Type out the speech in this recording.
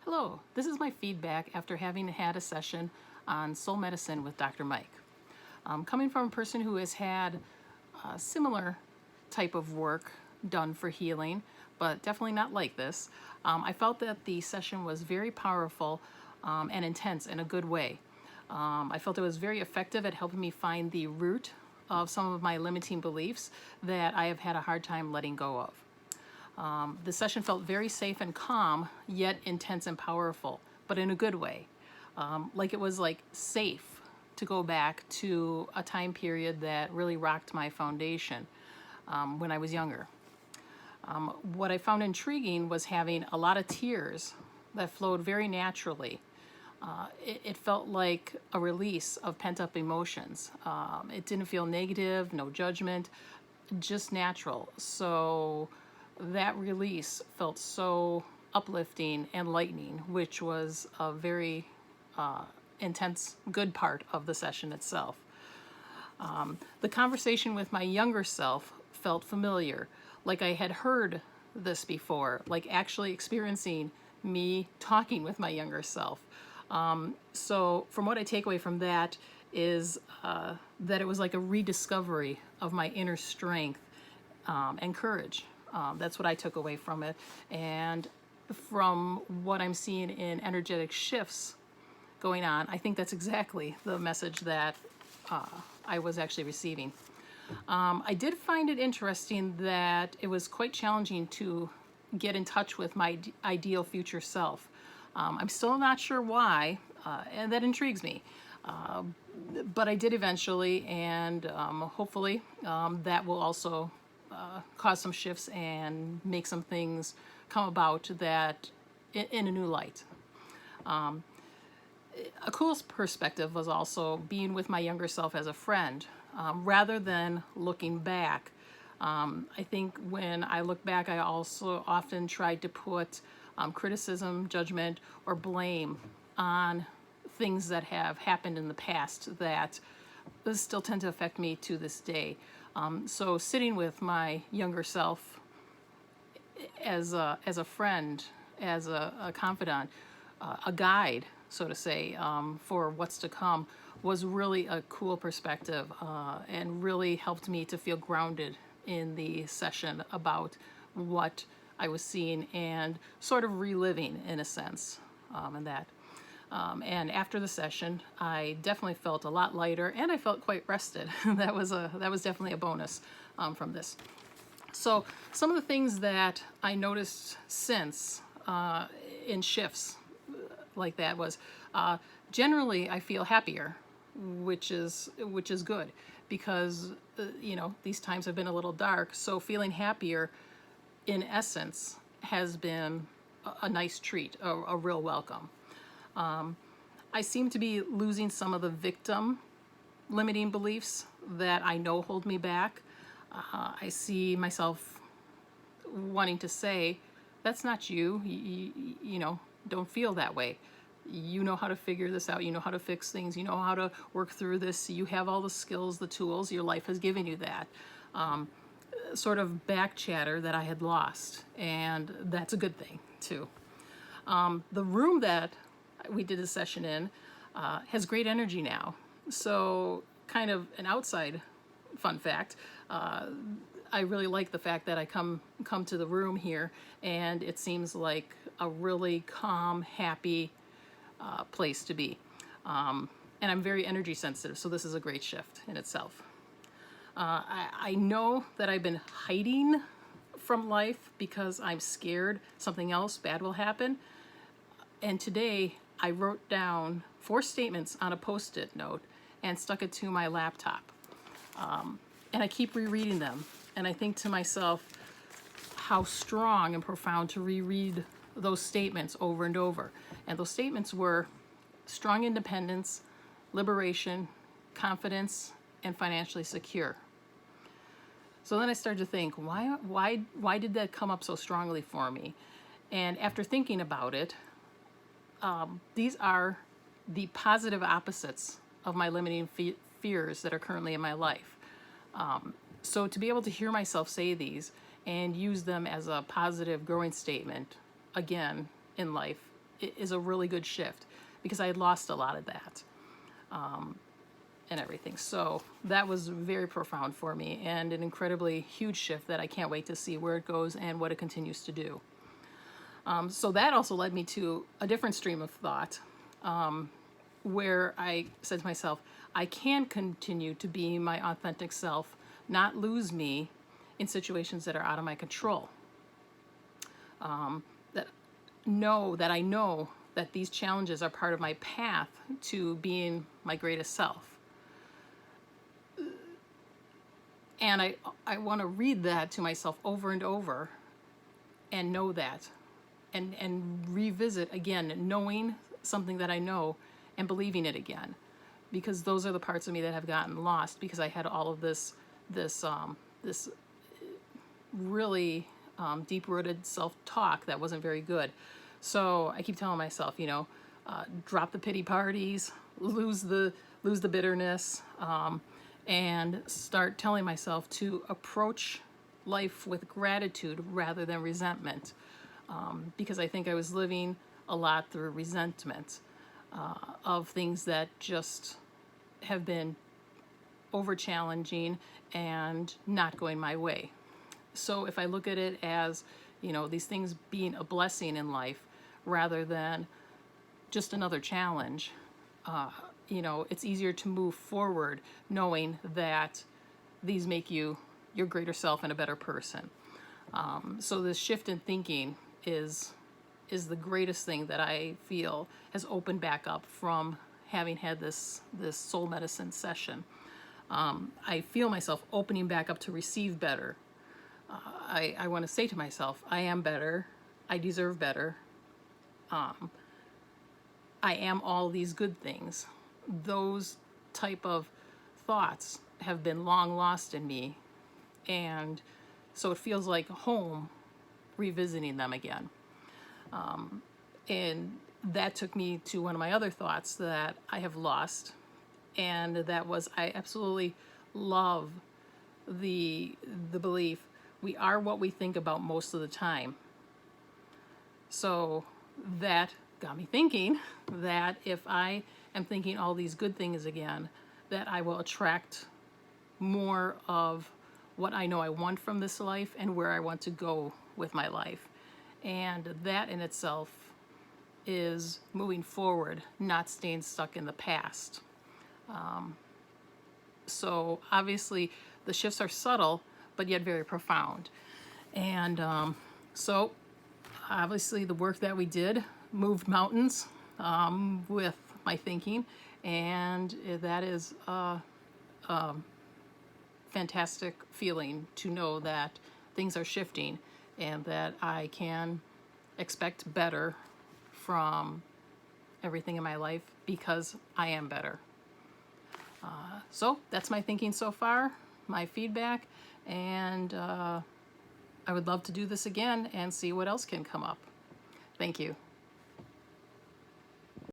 Hello, this is my feedback after having had a session on soul medicine with Dr. Mike. Coming from a person who has had a similar type of work done for healing, but definitely not like this, I felt that the session was very powerful and intense in a good way. I felt it was very effective at helping me find the root of some of my limiting beliefs that I have had a hard time letting go of. The session felt very safe and calm, yet intense and powerful, but in a good way. Like it was like safe to go back to a time period that really rocked my foundation when I was younger. What I found intriguing was having a lot of tears that flowed very naturally. It felt like a release of pent-up emotions. It didn't feel negative, no judgment, just natural. So that release felt so uplifting and lightening, which was a very intense, good part of the session itself. The conversation with my younger self felt familiar, like I had heard this before, like actually experiencing me talking with my younger self. So from what I take away from that is that it was like a rediscovery of my inner strength and courage. That's what I took away from it. And from what I'm seeing in energetic shifts going on, I think that's exactly the message that I was actually receiving. I did find it interesting that it was quite challenging to get in touch with my ideal future self. I'm still not sure why, and that intrigues me. But I did eventually, and hopefully that will also cause some shifts and make some things come about that in a new light. A cool perspective was also being with my younger self as a friend, rather than looking back. I think when I look back, I also often tried to put criticism, judgment, or blame on things that have happened in the past that still tend to affect me to this day. So sitting with my younger self as a friend, as a confidant, a guide, so to say, for what's to come was really a cool perspective and really helped me to feel grounded in the session about what I was seeing and sort of reliving in a sense in that. And after the session, I definitely felt a lot lighter, and I felt quite rested. That was definitely a bonus from this. So some of the things that I noticed since in shifts like that was generally I feel happier, which is good because these times have been a little dark. So feeling happier, in essence, has been a nice treat, a real welcome. I seem to be losing some of the victim limiting beliefs that I know hold me back. I see myself wanting to say, that's not you. You don't feel that way. You know how to figure this out. You know how to fix things. You know how to work through this. You have all the skills, the tools. Your life has given you that. Sort of back chatter that I had lost. And that's a good thing, too. The room that we did a session in has great energy now. So kind of an outside fun fact, I really like the fact that I come to the room here and it seems like a really calm, happy place to be. And I'm very energy sensitive, so this is a great shift in itself. I know that I've been hiding from life because I'm scared something else bad will happen. And today I wrote down 4 statements on a Post-it note and stuck it to my laptop. And I keep rereading them. And I think to myself how strong and profound to reread those statements over and over. And those statements were strong independence, liberation, confidence, and financially secure. So then I started to think, why did that come up so strongly for me? And after thinking about it, these are the positive opposites of my limiting fears that are currently in my life. So to be able to hear myself say these and use them as a positive growing statement again in life is a really good shift, because I had lost a lot of that and everything. So that was very profound for me, and an incredibly huge shift that I can't wait to see where it goes and what it continues to do. So that also led me to a different stream of thought, where I said to myself, I can continue to be my authentic self, not lose me in situations that are out of my control. That I know that these challenges are part of my path to being my greatest self. And I want to read that to myself over and over and know that, and revisit again, knowing something that I know and believing it again, because those are the parts of me that have gotten lost, because I had all of this really deep-rooted self-talk that wasn't very good. So I keep telling myself, drop the pity parties, lose the bitterness, and start telling myself to approach life with gratitude rather than resentment, because I think I was living a lot through resentment of things that just have been over challenging and not going my way. So if I look at it as, these things being a blessing in life rather than just another challenge, it's easier to move forward knowing that these make you your greater self and a better person. So this shift in thinking is the greatest thing that I feel has opened back up from having had this soul medicine session. I feel myself opening back up to receive better. I want to say to myself, I am better. I deserve better. I am all these good things. Those type of thoughts have been long lost in me, and so it feels like home revisiting them again. And that took me to one of my other thoughts that I have lost, and that was, I absolutely love the belief we are what we think about most of the time. So that got me thinking that if I am thinking all these good things again, that I will attract more of what I know I want from this life and where I want to go with my life. And that in itself is moving forward, not staying stuck in the past. So obviously the shifts are subtle, but yet very profound. And so obviously the work that we did moved mountains with my thinking, and that is a fantastic feeling to know that things are shifting and that I can expect better from everything in my life because I am better. So that's my thinking so far, my feedback, and I would love to do this again and see what else can come up. Thank you.